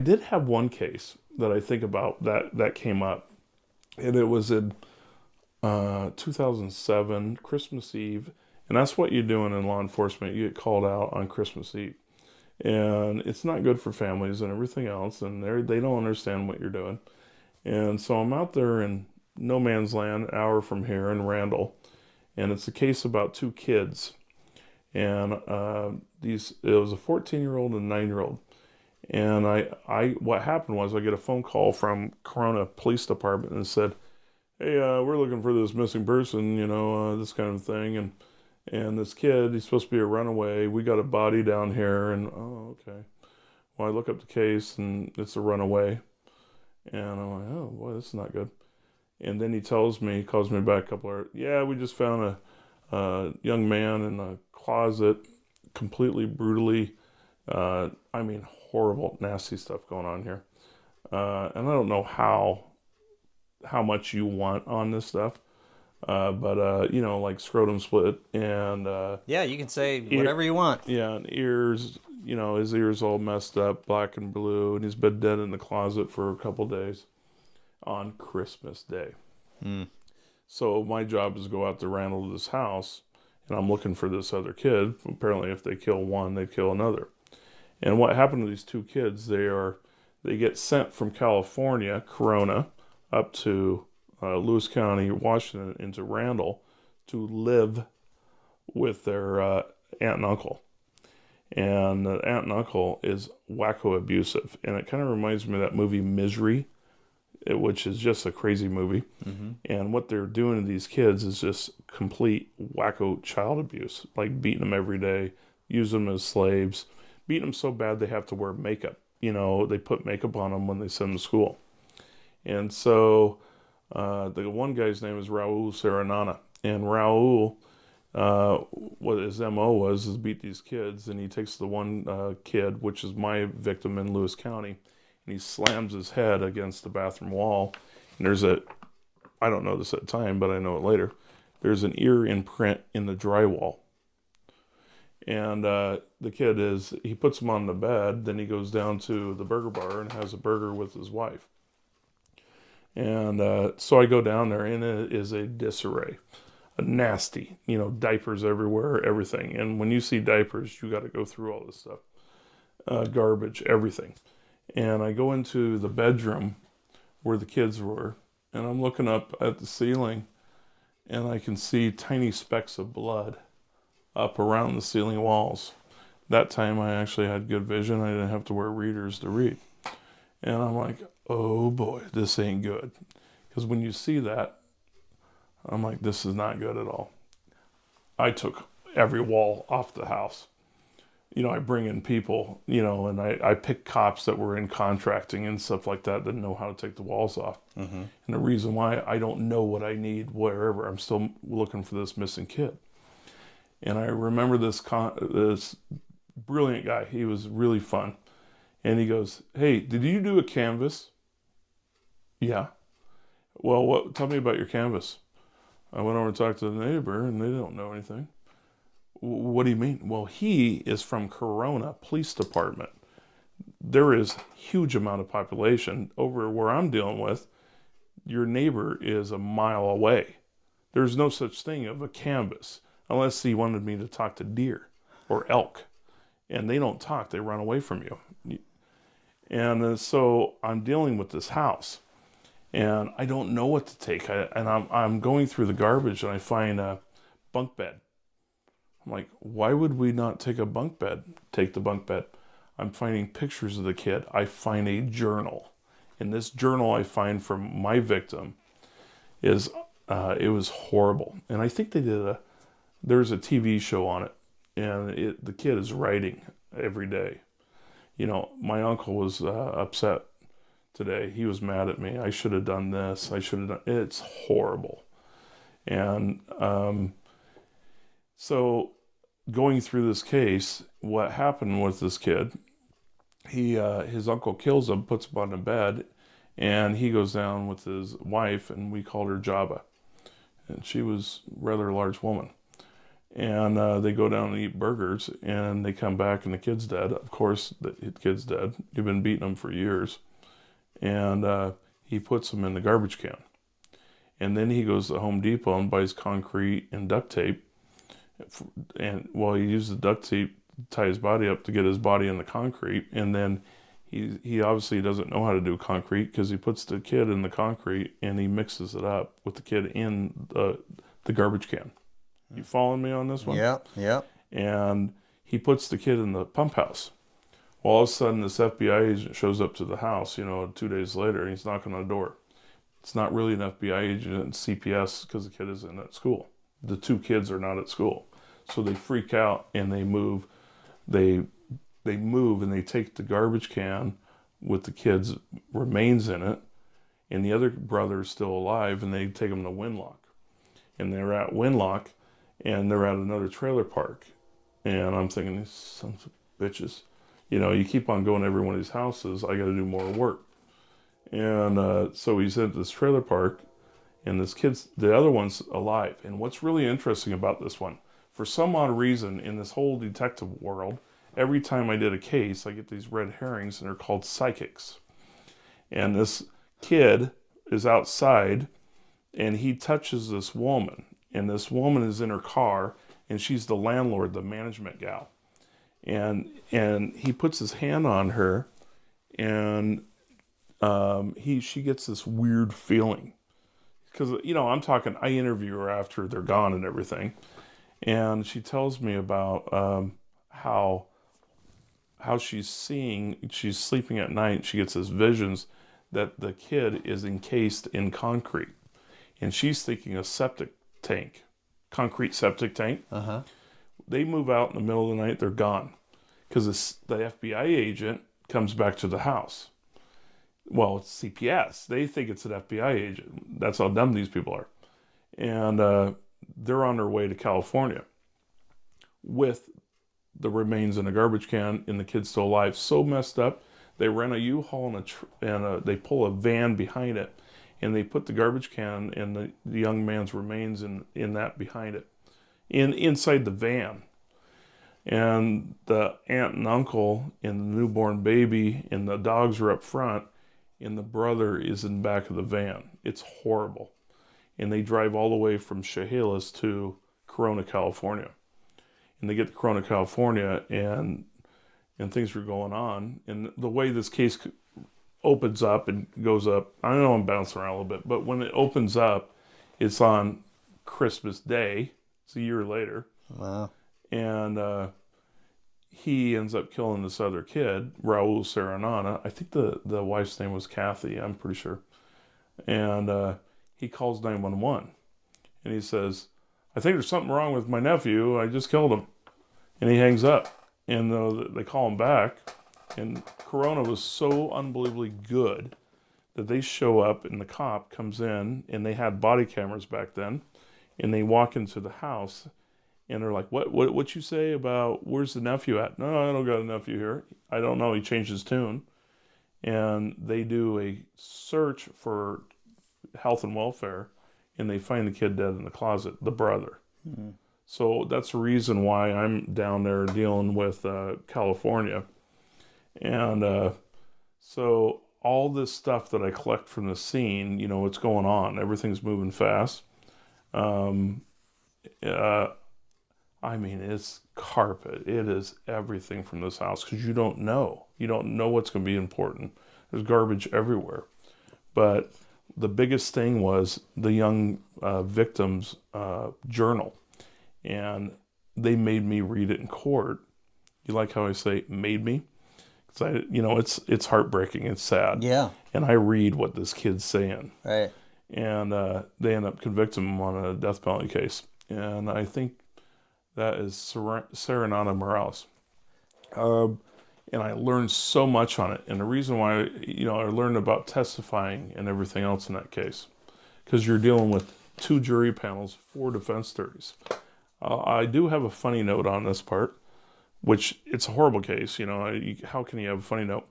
I did have one case that I think about that came up, and it was in 2007, Christmas Eve, and that's what you're doing in law enforcement. You get called out on Christmas Eve, and it's not good for families and everything else, and they don't understand what you're doing. And so I'm out there in no man's land, an hour from here in Randall, and it's a case about two kids, and it was a 14-year-old and a 9-year-old. And what happened was I get a phone call from Corona Police Department and said, "Hey, we're looking for this missing person, this kind of thing, and this kid, he's supposed to be a runaway. We got a body down here." And oh, okay. Well, I look up the case and it's a runaway, and I'm like, oh boy, this is not good. And then he calls me back a couple hours. Yeah, we just found a young man in a closet, completely brutally. Horrible, nasty stuff going on here. And I don't know how much you want on this stuff. But like scrotum split and Yeah, you can say ear, whatever you want. yeah, and ears, his ears all messed up, black and blue, and he's been dead in the closet for a couple days on Christmas Day. Mm. So my job is to go out to Randall to this house, and I'm looking for this other kid. Apparently, if they kill one, they kill another. And what happened to these two kids? They get sent from California, Corona, up to Lewis County, Washington, into Randall to live with their aunt and uncle. And the aunt and uncle is wacko abusive. And it kind of reminds me of that movie Misery, which is just a crazy movie. Mm-hmm. And what they're doing to these kids is just complete wacko child abuse, like beating them every day, using them as slaves, beating them so bad they have to wear makeup. They put makeup on them when they send them to school. And so the one guy's name is Raul Serenana. And Raul, what his MO was, is beat these kids. And he takes the one kid, which is my victim in Lewis County, and he slams his head against the bathroom wall. And I don't know this at the time, but I know it later. There's an ear imprint in the drywall. And the kid he puts him on the bed, then he goes down to the burger bar and has a burger with his wife. And so I go down there, and it is a disarray. A nasty, diapers everywhere, everything. And when you see diapers, you got to go through all this stuff. Garbage, everything. And I go into the bedroom where the kids were, and I'm looking up at the ceiling, and I can see tiny specks of blood up around the ceiling walls. That time I actually had good vision. I didn't have to wear readers to read. And I'm like, oh boy, this ain't good. Because when you see that, I'm like, this is not good at all. I took every wall off the house. I bring in people, and I pick cops that were in contracting and stuff like that know how to take the walls off. Mm-hmm. And the reason why I don't know what I need wherever, I'm still looking for this missing kid. And I remember this brilliant guy. He was really fun. And he goes, "Hey, did you do a canvas?" "Yeah." "Well, tell me about your canvas." I went over and talked to the neighbor, and they don't know anything. "What do you mean?" "Well, he is from Corona Police Department. There is a huge amount of population over where I'm dealing with. Your neighbor is a mile away. There's no such thing of a canvas unless he wanted me to talk to deer or elk. And they don't talk. They run away from you." And so I'm dealing with this house, and I don't know what to take. I'm going through the garbage, and I find a bunk bed. I'm like, why would we not take a bunk bed? Take the bunk bed. I'm finding pictures of the kid. I find a journal. And this journal I find from my victim it was horrible. And I think there's a TV show on it, and the kid is writing every day. My uncle was upset today. He was mad at me. I should have done this. It's horrible. And so going through this case, what happened with this kid, his uncle kills him, puts him on a bed, and he goes down with his wife, and we called her Jabba. And she was a rather large woman. And they go down and eat burgers, and they come back, and the kid's dead. Of course, the kid's dead. You've been beating him for years. And he puts him in the garbage can. And then he goes to Home Depot and buys concrete and duct tape. And he used the duct tape to tie his body up to get his body in the concrete. And then he obviously doesn't know how to do concrete, because he puts the kid in the concrete and he mixes it up with the kid in the garbage can. You following me on this one? Yeah. And he puts the kid in the pump house. Well, all of a sudden, this FBI agent shows up to the house, 2 days later, and he's knocking on the door. It's not really an FBI agent, it's CPS, because the kid isn't at school. The 2 kids are not at school. So they freak out and they move. They move and they take the garbage can with the kid's remains in it, and the other brother is still alive, and they take him to Winlock. And they're at Winlock, and they're at another trailer park. And I'm thinking, these sons of bitches. You keep on going to every one of these houses, I got to do more work. And so he's at this trailer park, and the other one's alive. And what's really interesting about this one, for some odd reason in this whole detective world, every time I did a case, I get these red herrings, and they're called psychics. And this kid is outside, and he touches this woman. And this woman is in her car, and she's the landlord, the management gal. And he puts his hand on her, and she gets this weird feeling. Because, I'm talking, I interview her after they're gone and everything. And she tells me about how she's sleeping at night, she gets these visions that the kid is encased in concrete. And she's thinking a septic tank, concrete septic tank. Uh-huh. They move out in the middle of the night, they're gone. Because the FBI agent comes back to the house. Well, it's CPS. They think it's an FBI agent. That's how dumb these people are. And they're on their way to California with the remains in a garbage can and the kid's still alive. So messed up. They rent a U-Haul and they pull a van behind it, and they put the garbage can and the young man's remains in that behind it, inside the van. And the aunt and uncle and the newborn baby and the dogs are up front, and the brother is in the back of the van. It's horrible. And they drive all the way from Chehalis to Corona, California. And they get to Corona, California, and things are going on. And the way this case opens up and goes up, I know I'm bouncing around a little bit, but when it opens up, it's on Christmas Day. It's a year later. Wow. And he ends up killing this other kid, Raul Serenana. I think the wife's name was Kathy, I'm pretty sure. And he calls 911. And he says, I think there's something wrong with my nephew. I just killed him. And he hangs up. And they call him back. And Corona was so unbelievably good that they show up, and the cop comes in, and they had body cameras back then. And they walk into the house, and they're like, what you say about, where's the nephew at? No, I don't got a nephew here. I don't know. He changed his tune. And they do a search for health and welfare, and they find the kid dead in the closet, the brother. Mm-hmm. So that's the reason why I'm down there dealing with California. And so all this stuff that I collect from the scene, what's going on. Everything's moving fast. It's carpet. It is everything from this house, because you don't know. You don't know what's going to be important. There's garbage everywhere. But the biggest thing was the young victim's journal. And they made me read it in court. You like how I say made me? Because it's heartbreaking. It's sad. Yeah. And I read what this kid's saying. Right. And they end up convicting him on a death penalty case. And I think that is Serenata Morales. And I learned so much on it. And the reason why, I learned about testifying and everything else in that case, because you're dealing with 2 jury panels, 4 defense attorneys. I do have a funny note on this part, which it's a horrible case. How can you have a funny note?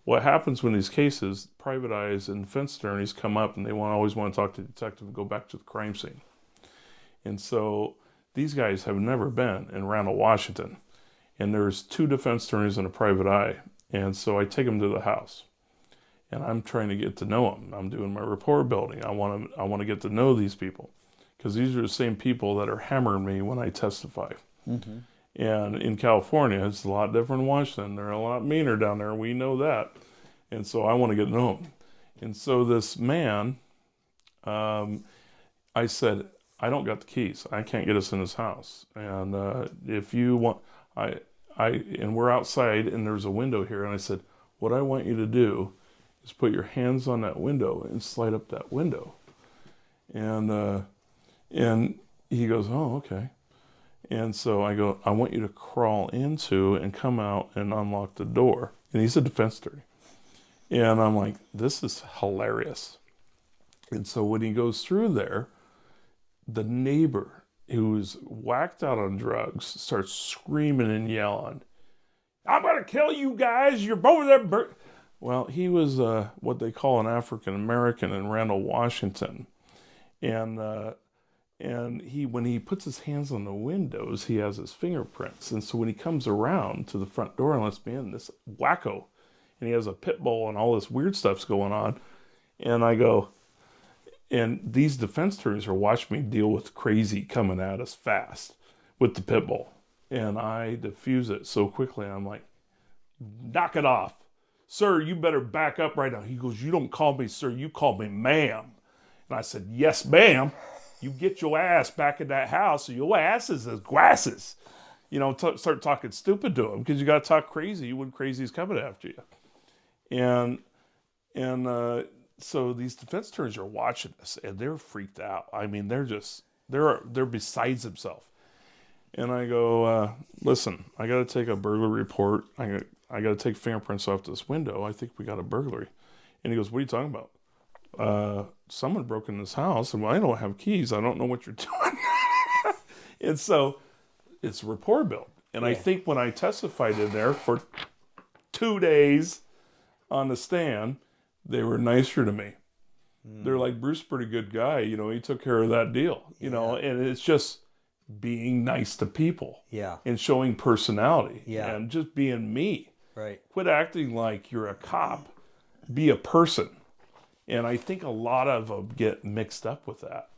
What happens when these cases, private eyes and defense attorneys come up, and they always want to talk to the detective and go back to the crime scene. And so these guys have never been in Randall, Washington. And there's 2 defense attorneys and a private eye. And so I take them to the house. And I'm trying to get to know them. I'm doing my rapport building. I want to get to know these people. Because these are the same people that are hammering me when I testify. Mm-hmm. And in California, it's a lot different in Washington. They're a lot meaner down there. We know that. And so I want to get to know them. And so this man, I said, I don't got the keys. I can't get us in this house. And if you want, and we're outside and there's a window here. And I said, what I want you to do is put your hands on that window and slide up that window. And he goes, oh, okay. And so I go, I want you to crawl into and come out and unlock the door. And he's a defense attorney. And I'm like, this is hilarious. And so when he goes through there, the neighbor who's whacked out on drugs starts screaming and yelling, I'm going to kill you guys. You're both there. Well, he was what they call an African-American in Randall, Washington. And when he puts his hands on the windows, he has his fingerprints. And so when he comes around to the front door and lets me in, this wacko, and he has a pit bull and all this weird stuff's going on. And I go, and these defense attorneys are watching me deal with crazy coming at us fast with the pit bull. And I diffuse it so quickly. I'm like, knock it off. Sir, you better back up right now. He goes, you don't call me sir, you call me ma'am. And I said, yes, ma'am. You get your ass back in that house, or your ass is as grasses. You know, start talking stupid to him, because you got to talk crazy when crazy's coming after you. And so these defense attorneys are watching this, and they're freaked out. I mean, they're besides themselves. And I go, listen, I got to take a burglary report. I got to take fingerprints off this window. I think we got a burglary. And he goes, what are you talking about? Someone broke in this house, and I don't have keys. I don't know what you're doing. And so it's a rapport build. And I think when I testified in there for 2 days on the stand, they were nicer to me. They're like, Bruce, pretty good guy. You know, he took care of that deal. You know, and it's just being nice to people. Yeah. And showing personality. Yeah. And just being me. Right. Quit acting like you're a cop. Be a person. And I think a lot of them get mixed up with that.